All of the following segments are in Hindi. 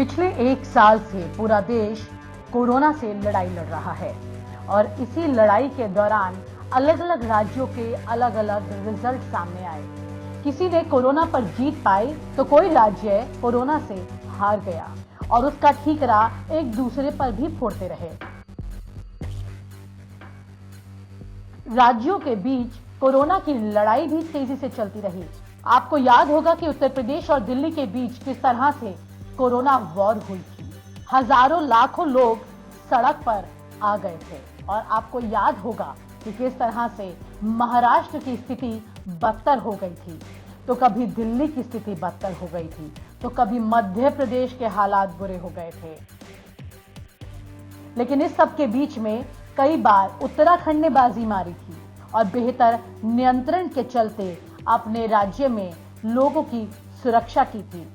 पिछले एक साल से पूरा देश कोरोना से लड़ाई लड़ रहा है और इसी लड़ाई के दौरान अलग अलग राज्यों के अलग अलग रिजल्ट सामने आए। किसी ने कोरोना पर जीत पाई तो कोई राज्य कोरोना से हार गया और उसका ठीकरा एक दूसरे पर भी फोड़ते रहे। राज्यों के बीच कोरोना की लड़ाई भी तेजी से चलती रही। आपको याद होगा कि उत्तर प्रदेश और दिल्ली के बीच किस तरह से कोरोना वॉर हुई थी। हजारों लाखों लोग सड़क पर आ गए थे और आपको याद होगा कि किस तरह से महाराष्ट्र की स्थिति बदतर हो गई थी, तो कभी दिल्ली की स्थिति बदतर हो गई थी, तो कभी मध्य प्रदेश के हालात बुरे हो गए थे। लेकिन इस सब के बीच में कई बार उत्तराखंड ने बाजी मारी थी और बेहतर नियंत्रण के चलते अपने राज्य में लोगों की सुरक्षा की थी।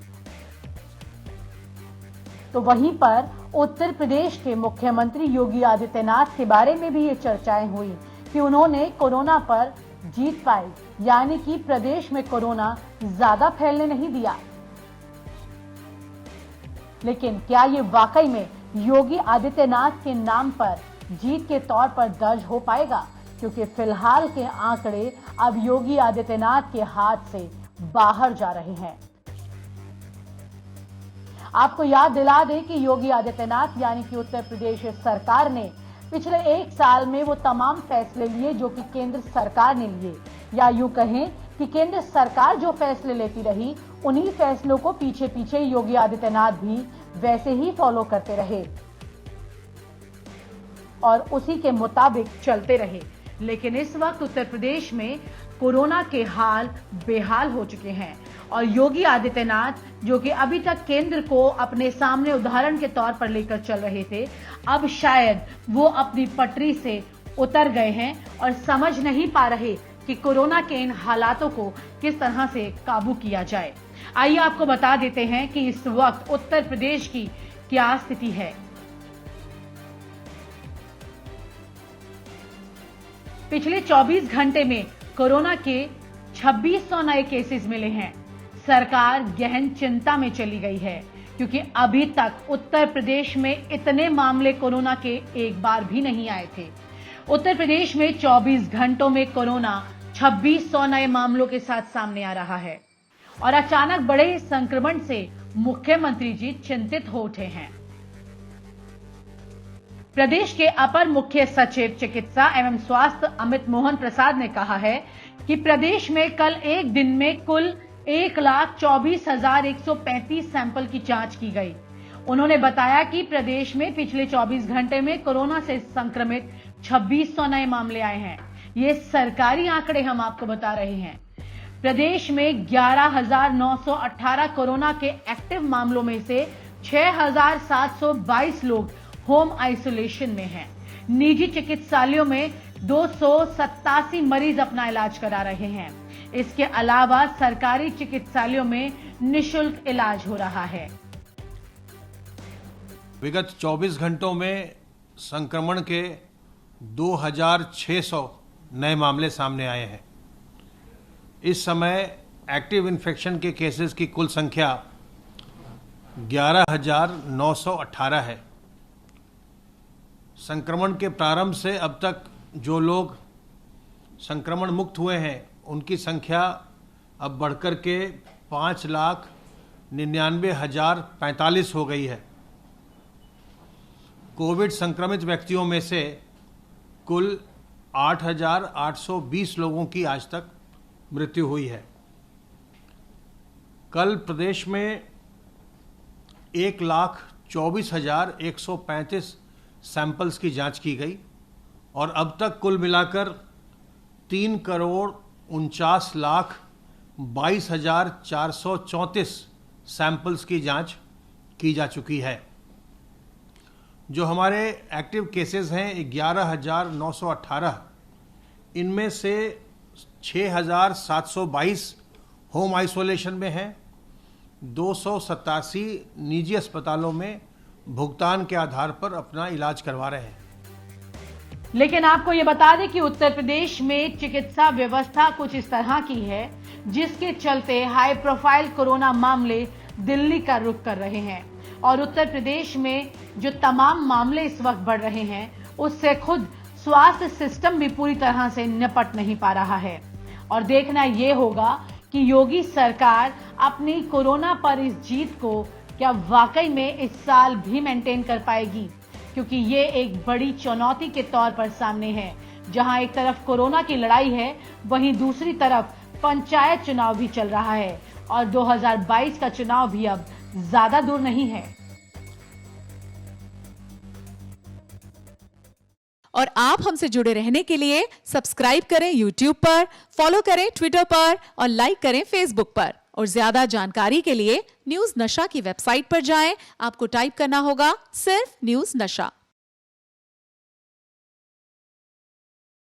तो वहीं पर उत्तर प्रदेश के मुख्यमंत्री योगी आदित्यनाथ के बारे में भी ये चर्चाएं हुई कि उन्होंने कोरोना पर जीत पाई, यानी कि प्रदेश में कोरोना ज्यादा फैलने नहीं दिया। लेकिन क्या ये वाकई में योगी आदित्यनाथ के नाम पर जीत के तौर पर दर्ज हो पाएगा? क्योंकि फिलहाल के आंकड़े अब योगी आदित्यनाथ के हाथ से बाहर जा रहे हैं। आपको याद दिला दें कि योगी आदित्यनाथ यानी कि उत्तर प्रदेश सरकार ने पिछले एक साल में वो तमाम फैसले लिए जो कि केंद्र सरकार ने लिए, या यूं कहें कि केंद्र सरकार जो फैसले लेती रही उन्हीं फैसलों को पीछे पीछे योगी आदित्यनाथ भी वैसे ही फॉलो करते रहे और उसी के मुताबिक चलते रहे। लेकिन इस वक्त उत्तर प्रदेश में कोरोना के हाल बेहाल हो चुके हैं और योगी आदित्यनाथ जो कि अभी तक केंद्र को अपने सामने उदाहरण के तौर पर लेकर चल रहे थे, अब शायद वो अपनी पटरी से उतर गए हैं और समझ नहीं पा रहे कि कोरोना के इन हालातों को किस तरह से काबू किया जाए। आइए आपको बता देते हैं कि इस वक्त उत्तर प्रदेश की क्या स्थिति है। पिछले 24 घंटे में कोरोना के 2600 नए केसेस मिले हैं। सरकार गहन चिंता में चली गई है क्योंकि अभी तक उत्तर प्रदेश में इतने मामले कोरोना के एक बार भी नहीं आए थे। उत्तर प्रदेश में 24 घंटों में कोरोना 2600 नए मामलों के साथ सामने आ रहा है और अचानक बढ़े इस संक्रमण से मुख्यमंत्री जी चिंतित हो उठे हैं। प्रदेश के अपर मुख्य सचिव चिकित्सा एवं स्वास्थ्य अमित मोहन प्रसाद ने कहा है कि प्रदेश में कल एक दिन में कुल 1,24,135 सैंपल की जांच की गई। उन्होंने बताया कि प्रदेश में पिछले 24 घंटे में कोरोना से संक्रमित 2600 नए मामले आए हैं। ये सरकारी आंकड़े हम आपको बता रहे हैं। प्रदेश में 11,918 कोरोना के एक्टिव मामलों में से 6,722 लोग होम आइसोलेशन में हैं। निजी चिकित्सालयों में 287 मरीज अपना इलाज करा रहे हैं। इसके अलावा सरकारी चिकित्सालयों में निःशुल्क इलाज हो रहा है। विगत 24 घंटों में संक्रमण के 2,600 नए मामले सामने आए हैं। इस समय एक्टिव इन्फेक्शन के केसेस की कुल संख्या 11,918 है। संक्रमण के प्रारंभ से अब तक जो लोग संक्रमण मुक्त हुए हैं उनकी संख्या अब बढ़कर के 5,99,045 हो गई है। कोविड संक्रमित व्यक्तियों में से कुल 8,820 लोगों की आज तक मृत्यु हुई है। कल प्रदेश में 1,24,135 सैंपल्स की जांच की गई और अब तक कुल मिलाकर 3,49,22,434 सैंपल्स की जांच की जा चुकी है। जो हमारे एक्टिव केसेस हैं 11,918, इनमें से 6,722 होम आइसोलेशन में हैं, 287 निजी अस्पतालों में भुगतान के आधार पर अपना इलाज करवा रहे हैं। लेकिन आपको ये बता दें कि उत्तर प्रदेश में चिकित्सा व्यवस्था कुछ इस तरह की है जिसके चलते हाई प्रोफाइल कोरोना मामले दिल्ली का रुख कर रहे हैं। और उत्तर प्रदेश में जो तमाम मामले इस वक्त बढ़ रहे हैं, उससे खुद स्वास्थ्य सिस्टम भी पूरी तरह से निपट नहीं पा रहा है। और देखना यह होगा कि योगी सरकार अपनी कोरोना पर इस जीत को क्या वाकई में इस साल भी मेंटेन कर पाएगी, क्योंकि ये एक बड़ी चुनौती के तौर पर सामने है। जहां एक तरफ कोरोना की लड़ाई है, वहीं दूसरी तरफ पंचायत चुनाव भी चल रहा है और 2022 का चुनाव भी अब ज्यादा दूर नहीं है। और आप हमसे जुड़े रहने के लिए सब्सक्राइब करें YouTube पर, फॉलो करें Twitter पर और लाइक करें Facebook पर। और ज्यादा जानकारी के लिए न्यूज नशा की वेबसाइट पर जाएं। आपको टाइप करना होगा सिर्फ न्यूज नशा।